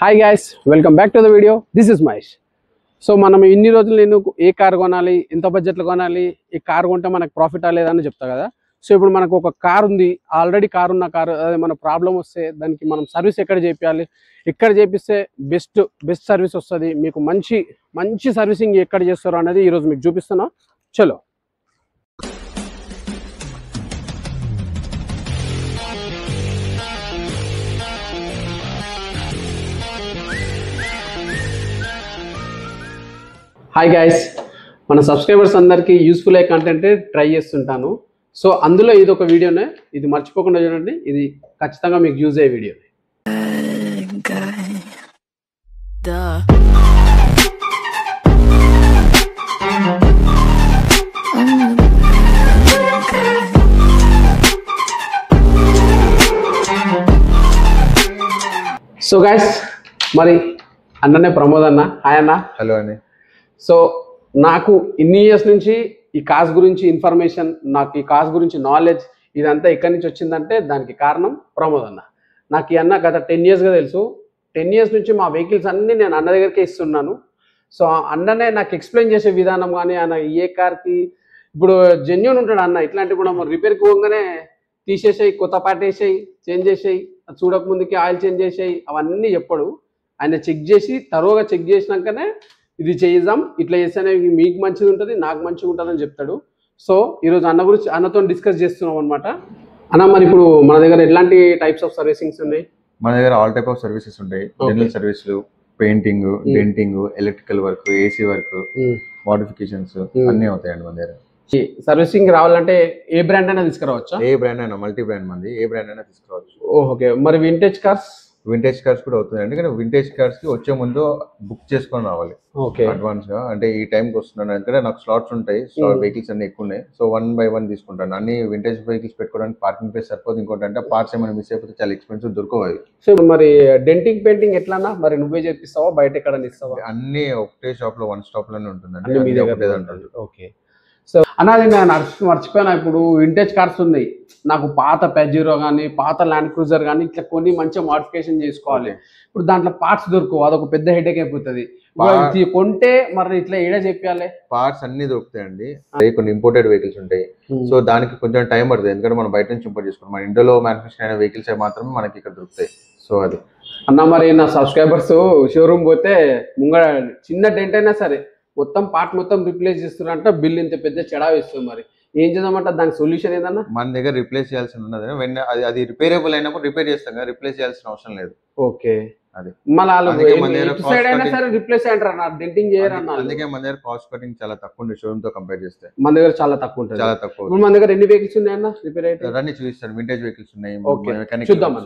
Hi guys, welcome back to the video. This is Mahesh. So మనం ఇన్ని రోజులు నేను ఏ కార్ కొనాలి, ఎంత బడ్జెట్లో కొనాలి, ఈ కార్ కొంటే మనకు ప్రాఫిట్ అవ్వలేదని చెప్తా కదా. సో ఇప్పుడు మనకు ఒక కార్ ఉంది, ఆల్రెడీ కార్ ఉన్న కారు, అదే మన ప్రాబ్లం వస్తే దానికి మనం సర్వీస్ ఎక్కడ చేయాలి, ఎక్కడ చేపిస్తే బెస్ట్ సర్వీస్ వస్తుంది, మీకు మంచి సర్వీసింగ్ ఎక్కడ చేస్తారో అనేది ఈరోజు మీకు చూపిస్తున్నా. చలో. హాయ్ గైస్, మన సబ్స్క్రైబర్స్ అందరికీ యూస్ఫుల్ అయ్యే కంటెంట్ ట్రై చేస్తుంటాను. సో అందులో ఇది ఒక వీడియోనే, ఇది మర్చిపోకుండా చూడండి, ఇది ఖచ్చితంగా మీకు యూజ్ అయ్యే వీడియో. సో గైస్, మరి అన్ననే ప్రమోద్ అన్న. హాయ్ అన్న. హలో అండి. సో నాకు ఇన్ని ఇయర్స్ నుంచి ఈ కాస్ గురించి ఇన్ఫర్మేషన్, నాకు ఈ కాస్ గురించి నాలెడ్జ్ ఇదంతా ఎక్కడి నుంచి వచ్చిందంటే దానికి కారణం ప్రమోద్ అన్న. నాకు ఈ అన్న గత 10 yearsగా తెలుసు. 10 years నుంచి మా వెహికల్స్ అన్నీ నేను అన్న దగ్గరికే ఇస్తున్నాను. సో అన్ననే నాకు ఎక్స్ప్లెయిన్ చేసే విధానం కానీ, అన్న ఏ కార్కి ఇప్పుడు జెన్యూన్ ఉంటాడు అన్న. ఇట్లాంటి కూడా రిపేర్కి పోగానే తీసేసాయి, కొత్త పార్ట్ వేసాయి, చేంజ్ చేసాయి, చూడక ముందుకి ఆయిల్ చేంజ్ చేసాయి, అవన్నీ చెప్పడు. ఆయన చెక్ చేసి తరువుగా చెక్ చేసినాకనే ఇది చేద్దాం, ఇట్లా చేస్తేనే మీకు మంచిది ఉంటుంది, నాకు మంచిగా ఉంటుంది అని చెప్తాడు. సో ఈరోజు అన్న గురించి అన్నతో డిస్కస్ చేస్తున్నాం అనమాట. అన్న, మరి ఇప్పుడు మన దగ్గర ఎలాంటి టైప్స్ ఆఫ్ సర్వీసింగ్స్ ఉన్నాయి? మన దగ్గర ఆల్ టైప్ ఆఫ్ సర్వీసెస్ ఉంటాయి. జనరల్ సర్వీసులు, painting, denting, electrical work, AC work, modifications అన్నీ అవుతాయండి మన దగ్గర. సర్వీసింగ్ రావాలంటే ఏ బ్రాండ్ అయినా తీసుకురావచ్చా? ఏ బ్రాండ్ అయినా, మల్టీ బ్రాండ్ మంది, ఏ బ్రాండ్ అయినా తీసుకురావచ్చు. ఓకే. మరి వింటేజ్ కార్స్? వింటేజ్ కార్స్ కూడా అవుతుందండి, కానీ వింటేజ్ కార్స్ కి వచ్చే ముందు బుక్ చేసుకొని రావాలి. ఓకే. అడ్వాన్స్ గా, అంటే ఈ టైంకి వస్తున్నాను అంటే నాకు స్లాట్స్ ఉంటాయి, వెహికల్స్ అన్ని ఎక్కువ ఉన్నాయి. సో 1 by 1 తీసుకుంటాను. అన్ని వింటేజ్ వెహికల్స్ పెట్టుకోవడానికి పార్కింగ్ ప్లేస్ సరిపోతుంది. ఇంకోటి అంటే పార్ట్స్ ఏమైనా మిస్ అయిపోతే చాలా ఎక్స్పెన్సివ్ దొరకవు. సో మరి డెంటింగ్ పెయింటింగ్ ఎట్లానా? మరి నువ్వే చేపిస్తావా, బయట ఎక్కడ ఇస్తావా? అన్ని ఒకటే షాప్ లో, 1 stop లోనే ఉంటుందండి. ఓకే. సో అన్నది నేను మర్చిపోయినా, ఇప్పుడు వింటేజ్ కార్స్ ఉన్నాయి, నాకు పాత పెజీరో కానీ, పాత ల్యాండ్ క్రూజర్ కానీ, ఇట్లా కొన్ని మంచిగా మోడిఫికేషన్ చేసుకోవాలి. ఇప్పుడు దాంట్లో పార్ట్స్ దొరకవు, అదొక పెద్ద హెడేక్ అయిపోతుంది. కొంటే మరి ఇట్లా ఏడా చెప్పాలి? పార్ట్స్ అన్ని దొరుకుతాయండి. కొన్ని ఇంపోర్టెడ్ వెహికల్స్ ఉంటాయి, సో దానికి కొంచెం టైం పడుతుంది. ఎందుకంటే మనం బయట నుంచి ఇంపోర్ట్ చేసుకోవాలి. మన ఇండియాలో మ్యానుఫ్యాక్చర్ అయిన వెహికల్స్ మాత్రమే మనకి ఇక్కడ దొరుకుతాయి. సో అది అన్న, మరి నా సబ్స్క్రైబర్స్ షోరూమ్ పోతే ముంగడ చిన్న డెంట్ అయినా సరే మొత్తం పార్ట్ మొత్తం రిప్లేస్ చేస్తున్నారంట, బిల్ ఇంత పెద్ద చెడా వేస్తుంది. మరి ఏం చేద్దామంటే దానికి సొల్యూషన్ ఏదన్నా? మన దగ్గర రిప్లేస్ చేయాల్సి ఉన్నది. అది రిపేరబుల్ అయినప్పుడు రిపేర్ చేస్తాం కదా, రిప్లేస్ చేయాల్సిన అవసరం లేదు. ఓకే. అది రిప్లేస్ అంటారు, డెంటింగ్ చేయరన్నా. అందుకే మన దగ్గర కాస్ట్ కటింగ్ చాలా తక్కువ ఉంది షోరూమ్ తో కంపేర్ చేస్తే. మన దగ్గర చాలా తక్కువ ఉంటుంది. చాలా తక్కువ. ఇప్పుడు మన దగ్గర ఎన్ని వెహికల్స్ ఉన్నాయన్న రిపేర్ అయితే? అన్ని చూపిస్తాను. వింటేజ్ వెహికల్స్ ఉన్నాయి, చూద్దాం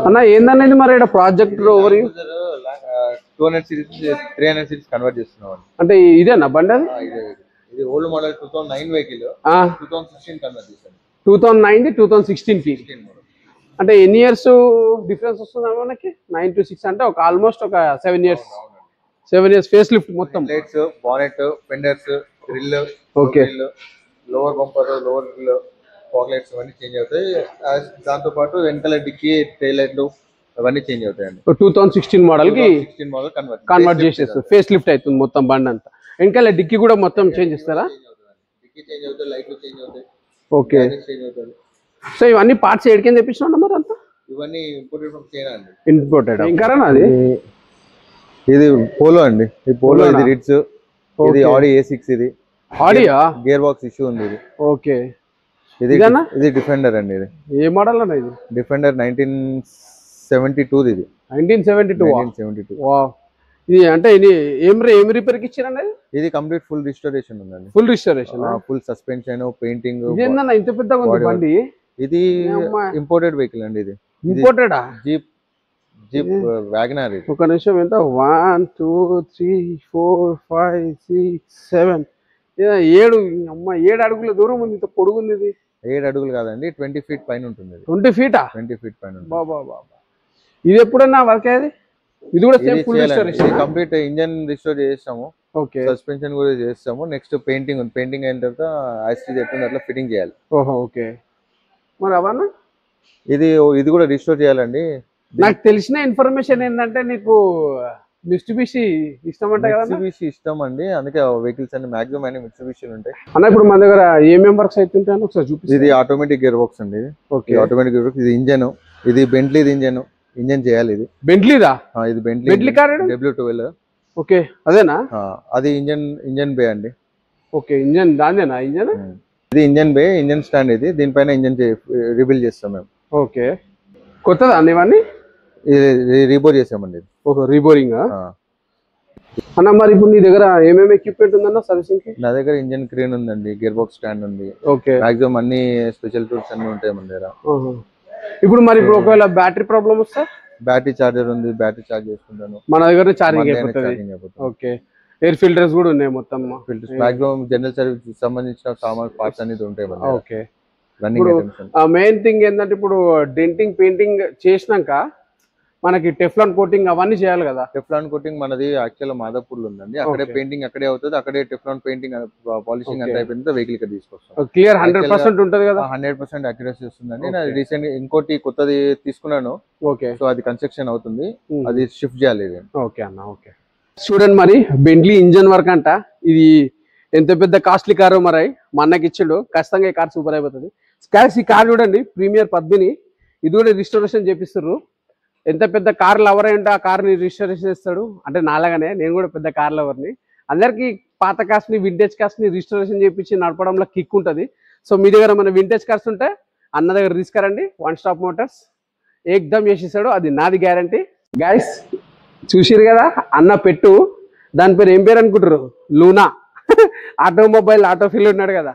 అన్న. ఏందనేది మరి ఇక్కడ project over 200 series 300 series convert చేస్తున్నాం. అంటే ఇదేనా బండి? ఇది ఓల్డ్ మోడల్ 2009 వెహికల్, 2016 కన్వర్ట్ చేశాను. 2009 2016 కి. అంటే ఎన్ని ఇయర్స్ డిఫరెన్స్ వస్తుంది మనకి? 9 to 6 అంటే ఒక ఆల్మోస్ట్ ఒక 7 years ఫేస్ లిఫ్ట్ మొత్తం. Lights, bonnet, fenders, grill, okay, lower bumper, lower grill, fog lights అవన్నీ చేంజ్ అవుతాయి. దాంతో పాటు వెనకాల డిక్కీ, టైల్ లైట్లు అవన్నీ చేంజ్ అవుతాయండి. 2016 మోడల్ కి కన్వర్ట్ చేసేస్తారు, ఫేస్ లిఫ్ట్ అవుతుంది మొత్తం బండి అంతా. వెనకాల డిక్కీ కూడా మొత్తం చేంజ్ చేస్తారా? డిక్కీ చేంజ్ అవుతాయి, లైట్లు చేంజ్ అవుతాయి. ఓకే. సో ఇవన్నీ పార్ట్స్ ఎక్కడికి తెప్పించినా మరి అంతా? ఇవన్నీ ఇంపోర్టెడ్ ఫ్రమ్ చైనా అండి. ఇంపోర్టెడ్. ఇంకా అది ఇది పోలో అండి. ఈ పోలో, ఇది రిట్స్, ఇది ఆడి A6. ఇది ఆడియా? గేర్ బాక్స్ ఇష్యూ ఉంది ఇది. ఓకే. ఇది డిఫెండర్ అండి. ఇది ఏ మోడల్ అన్న? ఇది డిఫెండర్ 1972. ఇది 1972. వావ్. ఇది అంటే ఇది ఏం రిపేర్ కి ఇచ్చారండి? ఇది కంప్లీట్ ఫుల్ రిస్టోరేషన్ ఉందండి. Full restoration, full suspension, painting. ఇదేందన్న ఇంత పెద్దగా ఉంది బండి? ఇది ఇంపోర్టెడ్ వెహికల్ అండి. ఇది ఇంపోర్టెడా? Jeep Wagon R. ఇది ఒక నిమిషం. ఎంత? 1 2 3 4 5 6 7 7 అడుగుల దూరం ఉంది. ఇంత పొడుగుంది ఇది. 7 అడుగులు కాదండి, 20 feet పైన ఉంటుంది. 20 feet? 20 feet పైన. బాబా. ఇది ఎప్పుడన్నా వర్క్ అయ్యేది? ఇది కూడా same full restoration. Complete engine restore చేస్తాము. ఓకే. సస్పెన్షన్ కూడా చేస్తాము. నెక్స్ట్ పెయింటింగ్ ఉంది. పెయింటింగ్ అయిన తర్వాత ఐస్టీజ్ ఎట్లా అట్లా ఫిట్టింగ్ చేయాలి. ఓహో, ఓకే. మరి అవన్నా ఇది కూడా రిస్టోర్ చేయాలండి. నాకు తెలిసిన ఇన్ఫర్మేషన్ ఏంటంటే నీకు మిట్సుబిషి ఇష్టం అంటే కదా? మిట్సుబిషి ఇష్టం అండి, అందుకే వెహికల్స్ అన్ని మాక్సిమం అన్ని మిట్సుబిషి ఉంటాయి అన్న. ఇప్పుడు మన దగ్గర ఏమేం వర్క్స్ అవుతుంటాయని ఒకసారి చూపిస్తాను. ఇది ఆటోమేటిక్ గేర్ బాక్స్ అండి. Okay, automatic gear box. ఇది ఇంజన్, ఇది బెంట్లీ ఇంజన్ చేయాలి. ఇది బెంట్లీదా? ఇది బెంట్లీ కార్ W12. ఓకే, అదేనా? అది ఇంజన్ బే అండి. ఓకే, ఇంజన్ దాందేనా? ఇంజన్ ఇది ఇంజన్ బే, ఇంజన్ స్టాండ్. ఇది దీనిపైన ఇంజన్ రిబిల్డ్ చేస్తాం మేము. ఓకే, కొత్తదా అన్న ఇవన్నీ? రీబోర్ చేసామండి. ఓకే, రీబోరింగ్ అన్న. మరి ఇప్పుడు నీ దగ్గర ఏమేమి ఎక్విప్మెంట్ ఉందన్న సర్వీసింగ్ కి? నా దగ్గర ఇంజన్ క్రేన్ ఉందండి, గేర్ బాక్స్ స్టాండ్ ఉంది. ఓకే, మాక్సిమం అన్ని స్పెషల్ టూల్స్ అన్ని ఉంటాయి మన దగ్గర. ఇప్పుడు మరి ఇప్పుడు ఒకవేళ బ్యాటరీ ప్రాబ్లమ్ వస్తే? బ్యాటరీ చార్జర్ ఉంది, బ్యాటరీ చార్జ్ చేసుకుంటాను. మన దగ్గర ఛార్జింగ్ అయిపోతుంది. ఓకే, ఎయిర్ ఫిల్టర్స్ కూడా ఉన్నాయి మొత్తం. ఫిల్టర్స్ మాక్సిమం జనరల్ సర్వీస్ సంబంధించిన సామాన్ పార్ట్స్ అనేది ఉంటాయి మన దగ్గర. ఓకే, మెయిన్ థింగ్ ఏంటంటే ఇప్పుడు డెంటింగ్ పెయింటింగ్ చేసినాక మనకి టెఫ్లాన్ కోటింగ్ అవన్నీ చేయాలి కదా? టెఫ్లాన్ కోటింగ్ మనది యాక్చువల్ మాదాపూర్ లో ఉందండి. అక్కడే పెయింటింగ్ అక్కడే అవుతుంది. అక్కడే టెఫ్లాన్ పెయింటింగ్ పాలిషింగ్ అంతా అయిపోయింది, వెహికల్ కి తీసుకొస్తాం. క్లియర్ 100% ఉంటుంది కదా? 100% అక్యురసీ వస్తుందండి. నేను రీసెంట్ ఇంకోటి కొత్తది తీసుకున్నాను. ఓకే, సో అది కన్స్ట్రక్షన్ అవుతుంది, అది షిఫ్ట్ చేయాలి. ఓకే అన్న. ఓకే, చూడండి మరి బెంట్లీ ఇంజన్ వర్క్ అంట. ఇది ఎంత పెద్ద కాస్ట్లీ కారు మరి మా అన్నకి ఇచ్చాడు. ఖచ్చితంగా ఈ కార్ సూపర్ అయిపోతుంది. ఈ కార్ చూడండి, ప్రీమియర్ పద్మిని. ఇది కూడా రిస్టోరేషన్ చేపిస్తారు. ఎంత పెద్ద కార్ లవర్ అయి ఉంటే ఆ కార్ని రిజిస్ట్రేషన్ చేస్తాడు. అంటే నాలాగానే నేను కూడా పెద్ద కార్ లవర్ని. అందరికీ పాత కార్స్ని, వింటేజ్ కార్స్ని రిజిస్ట్రేషన్ చేయించి నడపడంలో కిక్ ఉంటుంది. సో మీ దగ్గర మన వింటేజ్ కార్స్ ఉంటే అన్న దగ్గర తీసుకురండి. వన్ స్టాప్ మోటార్స్ ఏకదమ్ చేసేసాడు, అది నాది గ్యారంటీ. గైస్ చూసిరు కదా అన్న పెట్టు, దాని పేరు ఏం పేరు అనుకుంటారు? లూనా. ఆటోమొబైల్ ఆటోఫీల్ ఉన్నాడు కదా,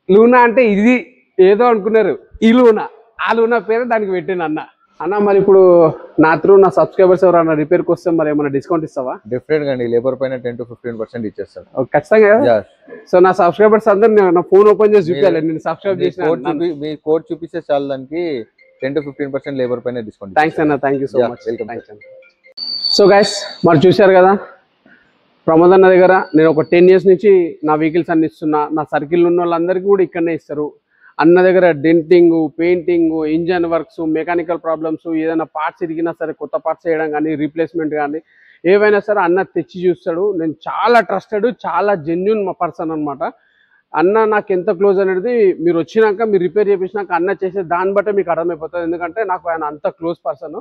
లూనా అంటే ఇది ఏదో అనుకున్నారు. ఈ లూనా, ఆ లూనా పేరు దానికి పెట్టిండు అన్న. అన్న మరి ఇప్పుడు నా త్రూ నా సబ్స్క్రైబర్స్ ఎవరన్నా రిపేర్కి వస్తే మరి ఏమైనా డిస్కౌంట్ ఇస్తావా? డెఫినెట్ గా అండి, లేబర్ పైన 10 to 15% ఇచ్చేస్తాను. ఖచ్చితంగా. సో నా సబ్స్క్రైబర్స్ అందరు నా ఫోన్ ఓపెన్ చేసి చూపించాలి నేను సబ్స్క్రైబ్ చేసిన. మీ కోడ్ చూపిస్తే చాలు, దానికి 10 to 15% లేబర్ పైన డిస్కౌంట్. థ్యాంక్స్ అన్న, thank you so much. So guys మరి చూశారు కదా, ప్రమోద్ అన్న దగ్గర నేను ఒక 10 years నుంచి నా వెహికల్స్ అన్ని ఇస్తున్నా. నా సర్కిల్ ఉన్న వాళ్ళందరికీ కూడా ఇక్కడనే ఇస్తారు. అన్న దగ్గర denting, painting, engine works, mechanical problems, ఏదైనా పార్ట్స్ ఇరిగినా సరే కొత్త పార్ట్స్ వేయడం కానీ, రీప్లేస్మెంట్ కానీ ఏవైనా సరే అన్న తెచ్చి చూస్తాడు. నేను చాలా ట్రస్టెడ్, చాలా జెన్యున్ పర్సన్ అనమాట. అన్న నాకు ఎంత క్లోజ్ అనేది మీరు వచ్చినాక, మీరు రిపేర్ చేయించినాక అన్న చేసే దాన్ని బట్టే మీకు అర్థమైపోతుంది. ఎందుకంటే నాకు ఆయన అంత క్లోజ్ పర్సన్.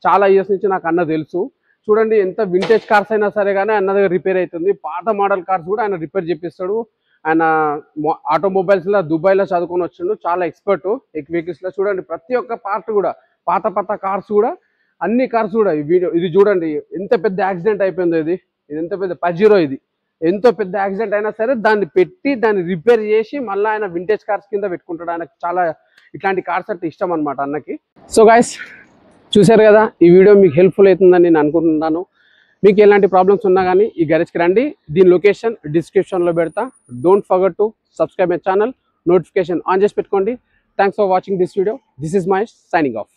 చాలా ఇయర్స్ నుంచి నాకు అన్న తెలుసు. చూడండి, ఎంత వింటేజ్ కార్స్ అయినా సరే కానీ అన్న దగ్గర రిపేర్ అవుతుంది. పాత మోడల్ కార్స్ కూడా ఆయన రిపేర్ చేపిస్తాడు. ఆయన ఆటోమొబైల్స్లో దుబాయ్లో చదువుకొని వచ్చిండు, చాలా ఎక్స్పర్ట్ వెహికల్స్లో. చూడండి ప్రతి ఒక్క పార్ట్ కూడా, పాత కార్స్ కూడా, అన్ని కార్స్ కూడా. ఇది చూడండి ఎంత పెద్ద యాక్సిడెంట్ అయిపోయిందో. ఇది ఎంత పెద్ద పజీరో, ఇది ఎంతో పెద్ద యాక్సిడెంట్ అయినా సరే దాన్ని పెట్టి దాన్ని రిపేర్ చేసి మళ్ళీ ఆయన వింటేజ్ కార్స్ కింద పెట్టుకుంటాడు. ఆయనకు చాలా ఇట్లాంటి కార్స్ అంటే ఇష్టం అనమాట అన్నకి. సో గైస్ చూశారు కదా, ఈ వీడియో మీకు హెల్ప్ఫుల్ అవుతుందని నేను అనుకుంటున్నాను. మీకు ఎలాంటి ప్రాబ్లమ్స్ ఉన్నా కానీ ఈ గరేజ్కి రండి. దీని లొకేషన్ డిస్క్రిప్షన్లో పెడతా. Don't forget to subscribe my channel, notification on చేసి పెట్టుకోండి. Thanks for watching this video. This is my signing off.